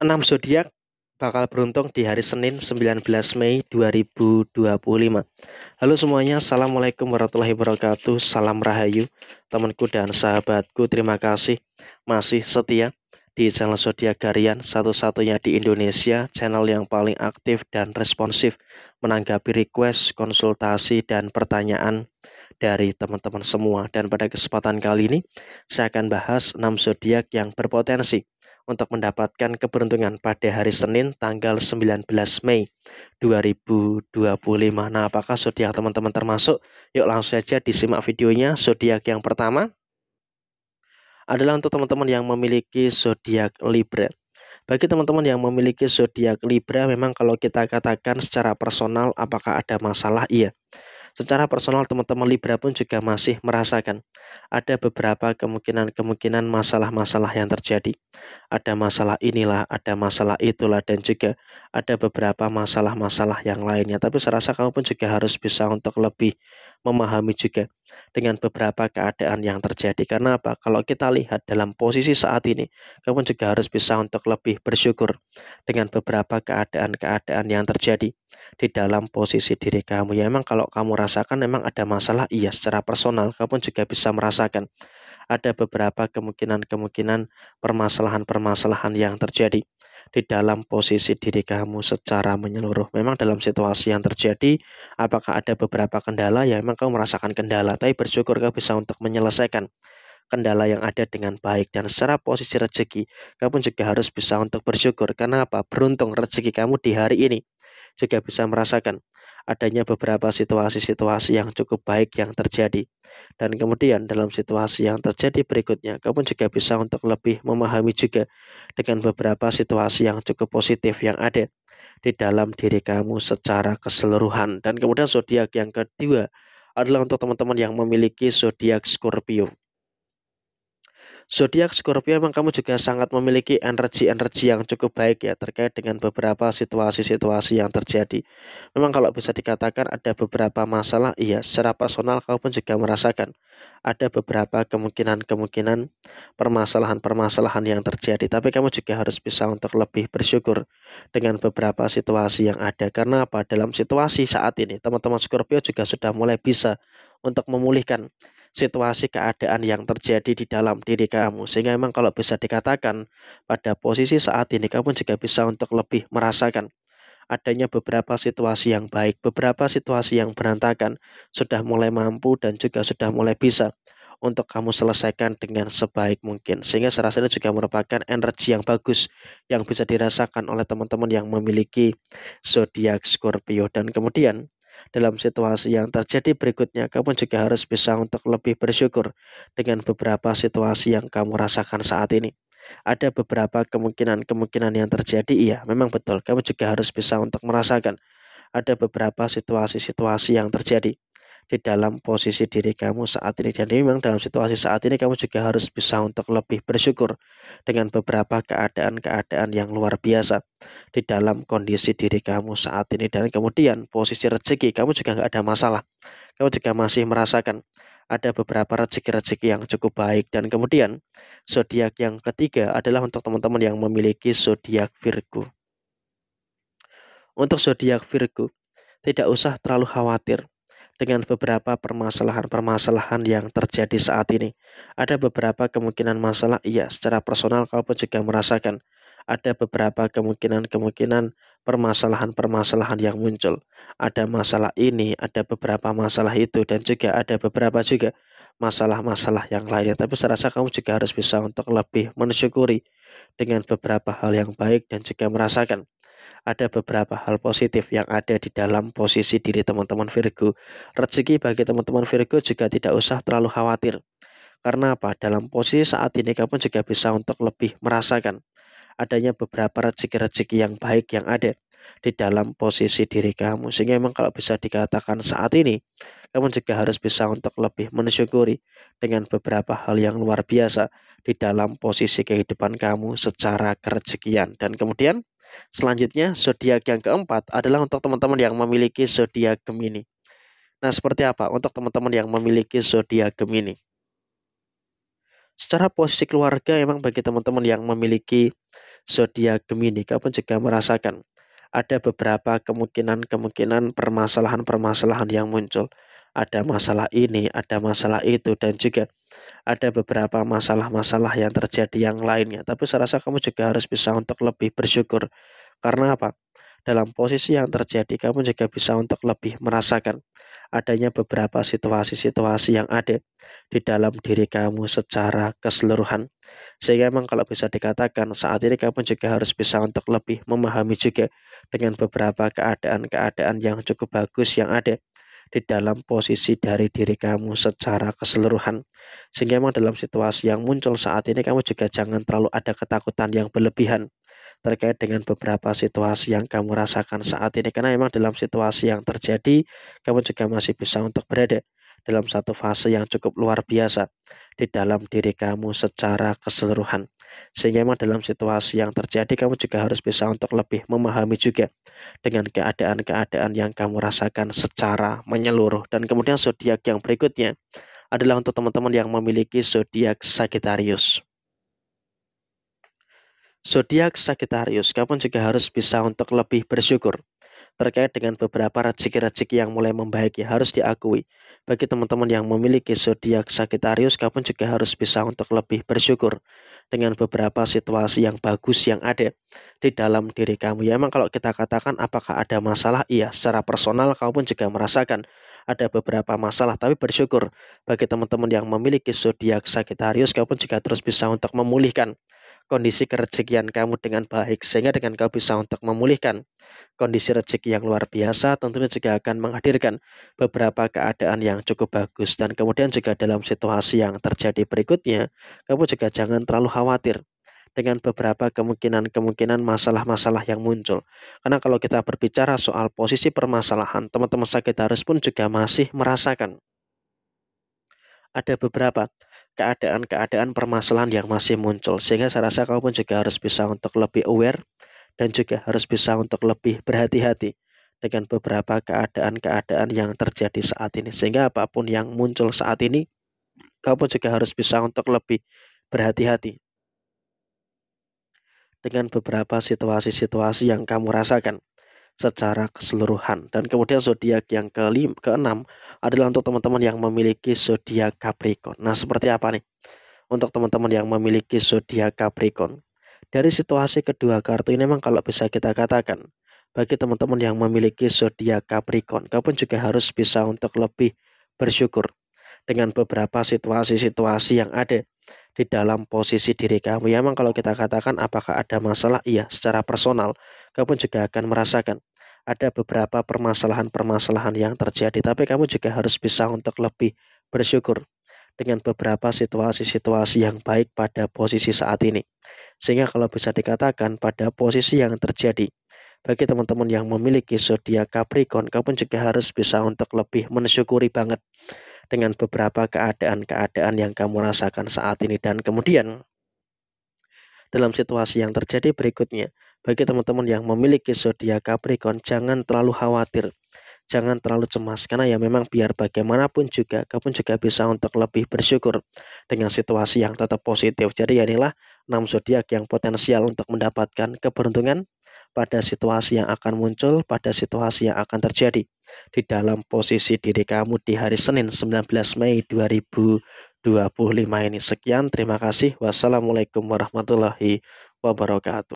6 zodiak bakal beruntung di hari Senin 19 Mei 2025. Halo semuanya, Assalamualaikum warahmatullahi wabarakatuh. Salam Rahayu temanku dan sahabatku. Terima kasih masih setia di channel Zodiak Harian, satu-satunya di Indonesia, channel yang paling aktif dan responsif menanggapi request, konsultasi, dan pertanyaan dari teman-teman semua. Dan pada kesempatan kali ini saya akan bahas 6 zodiak yang berpotensi untuk mendapatkan keberuntungan pada hari Senin tanggal 19 Mei 2025. Nah, apakah zodiak teman-teman termasuk? Yuk langsung saja disimak videonya. Zodiak yang pertama adalah untuk teman-teman yang memiliki zodiak Libra. Bagi teman-teman yang memiliki zodiak Libra, memang kalau kita katakan secara personal apakah ada masalah? Iya. Secara personal teman-teman Libra pun juga masih merasakan ada beberapa kemungkinan masalah-masalah yang terjadi. Ada masalah inilah, ada masalah itulah, dan juga ada beberapa masalah-masalah yang lainnya. Tapi saya rasa kamu pun juga harus bisa untuk lebih memahami juga dengan beberapa keadaan yang terjadi. Karena apa? Kalau kita lihat dalam posisi saat ini, kamu juga harus bisa untuk lebih bersyukur dengan beberapa keadaan-keadaan yang terjadi di dalam posisi diri kamu. Ya memang kalau kamu rasakan memang ada masalah, iya secara personal kamu juga bisa merasakan ada beberapa kemungkinan permasalahan-permasalahan yang terjadi di dalam posisi diri kamu secara menyeluruh. Memang dalam situasi yang terjadi, apakah ada beberapa kendala? Ya memang kamu merasakan kendala, tapi bersyukur kamu bisa untuk menyelesaikan kendala yang ada dengan baik. Dan secara posisi rezeki, kamu juga harus bisa untuk bersyukur. Karena apa? Beruntung rezeki kamu di hari ini juga bisa merasakan adanya beberapa situasi-situasi yang cukup baik yang terjadi. Dan kemudian dalam situasi yang terjadi berikutnya, kamu juga bisa untuk lebih memahami juga dengan beberapa situasi yang cukup positif yang ada di dalam diri kamu secara keseluruhan. Dan kemudian zodiak yang kedua adalah untuk teman-teman yang memiliki zodiak Scorpio. Zodiak Scorpio memang kamu juga sangat memiliki energi-energi yang cukup baik ya terkait dengan beberapa situasi-situasi yang terjadi. Memang kalau bisa dikatakan ada beberapa masalah, iya secara personal kamu pun juga merasakan ada beberapa kemungkinan permasalahan-permasalahan yang terjadi. Tapi kamu juga harus bisa untuk lebih bersyukur dengan beberapa situasi yang ada. Karena apa? Dalam situasi saat ini teman-teman Scorpio juga sudah mulai bisa untuk memulihkan situasi keadaan yang terjadi di dalam diri kamu. Sehingga memang kalau bisa dikatakan pada posisi saat ini kamu juga bisa untuk lebih merasakan adanya beberapa situasi yang baik, beberapa situasi yang berantakan sudah mulai mampu dan juga sudah mulai bisa untuk kamu selesaikan dengan sebaik mungkin. Sehingga saya rasa ini juga merupakan energi yang bagus yang bisa dirasakan oleh teman-teman yang memiliki zodiak Scorpio. Dan kemudian dalam situasi yang terjadi berikutnya, kamu juga harus bisa untuk lebih bersyukur dengan beberapa situasi yang kamu rasakan saat ini. Ada beberapa kemungkinan yang terjadi, iya memang betul. Kamu juga harus bisa untuk merasakan ada beberapa situasi-situasi yang terjadi di dalam posisi diri kamu saat ini. Dan memang dalam situasi saat ini kamu juga harus bisa untuk lebih bersyukur dengan beberapa keadaan-keadaan yang luar biasa di dalam kondisi diri kamu saat ini. Dan kemudian posisi rezeki kamu juga nggak ada masalah. Kamu juga masih merasakan ada beberapa rezeki-rezeki yang cukup baik. Dan kemudian zodiak yang ketiga adalah untuk teman-teman yang memiliki zodiak Virgo. Untuk zodiak Virgo, tidak usah terlalu khawatir dengan beberapa permasalahan-permasalahan yang terjadi saat ini. Ada beberapa kemungkinan masalah, iya, secara personal kau pun juga merasakan ada beberapa kemungkinan permasalahan-permasalahan yang muncul. Ada masalah ini, ada beberapa masalah itu, dan juga ada beberapa juga masalah-masalah yang lainnya. Tapi saya rasa kamu juga harus bisa untuk lebih mensyukuri dengan beberapa hal yang baik dan juga merasakan ada beberapa hal positif yang ada di dalam posisi diri teman-teman Virgo. Rezeki bagi teman-teman Virgo juga tidak usah terlalu khawatir. Karena apa? Dalam posisi saat ini kamu juga bisa untuk lebih merasakan adanya beberapa rezeki-rezeki yang baik yang ada di dalam posisi diri kamu. Sehingga memang kalau bisa dikatakan saat ini, kamu juga harus bisa untuk lebih mensyukuri dengan beberapa hal yang luar biasa di dalam posisi kehidupan kamu secara kerezekian. Dan kemudian selanjutnya zodiak yang keempat adalah untuk teman-teman yang memiliki zodiak Gemini. Nah, seperti apa untuk teman-teman yang memiliki zodiak Gemini? Secara posisi keluarga memang bagi teman-teman yang memiliki zodiak Gemini, kamu juga merasakan ada beberapa kemungkinan permasalahan-permasalahan yang muncul. Ada masalah ini, ada masalah itu, dan juga ada beberapa masalah-masalah yang terjadi yang lainnya. Tapi saya rasa kamu juga harus bisa untuk lebih bersyukur. Karena apa? Dalam posisi yang terjadi, kamu juga bisa untuk lebih merasakan adanya beberapa situasi-situasi yang ada di dalam diri kamu secara keseluruhan. Sehingga memang kalau bisa dikatakan saat ini kamu juga harus bisa untuk lebih memahami juga dengan beberapa keadaan-keadaan yang cukup bagus yang ada di dalam posisi dari diri kamu secara keseluruhan. Sehingga memang dalam situasi yang muncul saat ini kamu juga jangan terlalu ada ketakutan yang berlebihan terkait dengan beberapa situasi yang kamu rasakan saat ini. Karena memang dalam situasi yang terjadi kamu juga masih bisa untuk berada dalam satu fase yang cukup luar biasa di dalam diri kamu secara keseluruhan. Sehingga memang dalam situasi yang terjadi kamu juga harus bisa untuk lebih memahami juga dengan keadaan-keadaan yang kamu rasakan secara menyeluruh. Dan kemudian zodiak yang berikutnya adalah untuk teman-teman yang memiliki zodiak Sagittarius. Zodiak Sagittarius, kamu juga harus bisa untuk lebih bersyukur terkait dengan beberapa rezeki-rezeki yang mulai membaik ya, harus diakui. Bagi teman-teman yang memiliki zodiak Sagittarius, kamu juga harus bisa untuk lebih bersyukur dengan beberapa situasi yang bagus yang ada di dalam diri kamu. Ya, emang kalau kita katakan apakah ada masalah? Iya, secara personal kamu pun juga merasakan ada beberapa masalah, tapi bersyukur bagi teman-teman yang memiliki zodiak Sagittarius, kamu pun juga terus bisa untuk memulihkan kondisi kerezekian kamu dengan baik, sehingga dengan kau bisa untuk memulihkan kondisi rezeki yang luar biasa, tentunya juga akan menghadirkan beberapa keadaan yang cukup bagus. Dan kemudian juga dalam situasi yang terjadi berikutnya, kamu juga jangan terlalu khawatir dengan beberapa kemungkinan-kemungkinan masalah-masalah yang muncul. Karena kalau kita berbicara soal posisi permasalahan, teman-teman Sagittarius pun juga masih merasakan ada beberapa keadaan-keadaan permasalahan yang masih muncul. Sehingga saya rasa kamu pun juga harus bisa untuk lebih aware dan juga harus bisa untuk lebih berhati-hati dengan beberapa keadaan-keadaan yang terjadi saat ini. Sehingga apapun yang muncul saat ini, kamu juga harus bisa untuk lebih berhati-hati dengan beberapa situasi-situasi yang kamu rasakan secara keseluruhan. Dan kemudian zodiak yang keenam adalah untuk teman-teman yang memiliki zodiak Capricorn. Nah, seperti apa nih untuk teman-teman yang memiliki zodiak Capricorn? Dari situasi kedua kartu ini memang kalau bisa kita katakan, bagi teman-teman yang memiliki zodiak Capricorn, kamu pun juga harus bisa untuk lebih bersyukur dengan beberapa situasi-situasi yang ada di dalam posisi diri kamu. Ya, memang kalau kita katakan apakah ada masalah? Iya, secara personal kamu pun juga akan merasakan ada beberapa permasalahan-permasalahan yang terjadi, tapi kamu juga harus bisa untuk lebih bersyukur dengan beberapa situasi-situasi yang baik pada posisi saat ini. Sehingga kalau bisa dikatakan pada posisi yang terjadi, bagi teman-teman yang memiliki zodiak Capricorn, kamu pun juga harus bisa untuk lebih mensyukuri banget dengan beberapa keadaan-keadaan yang kamu rasakan saat ini. Dan kemudian dalam situasi yang terjadi berikutnya, bagi teman-teman yang memiliki zodiak Capricorn, jangan terlalu khawatir, jangan terlalu cemas, karena ya memang biar bagaimanapun juga kamu juga bisa untuk lebih bersyukur dengan situasi yang tetap positif. Jadi ya inilah 6 zodiak yang potensial untuk mendapatkan keberuntungan pada situasi yang akan muncul, pada situasi yang akan terjadi di dalam posisi diri kamu di hari Senin 19 Mei 2025 ini. Sekian, terima kasih. Wassalamualaikum warahmatullahi wabarakatuh.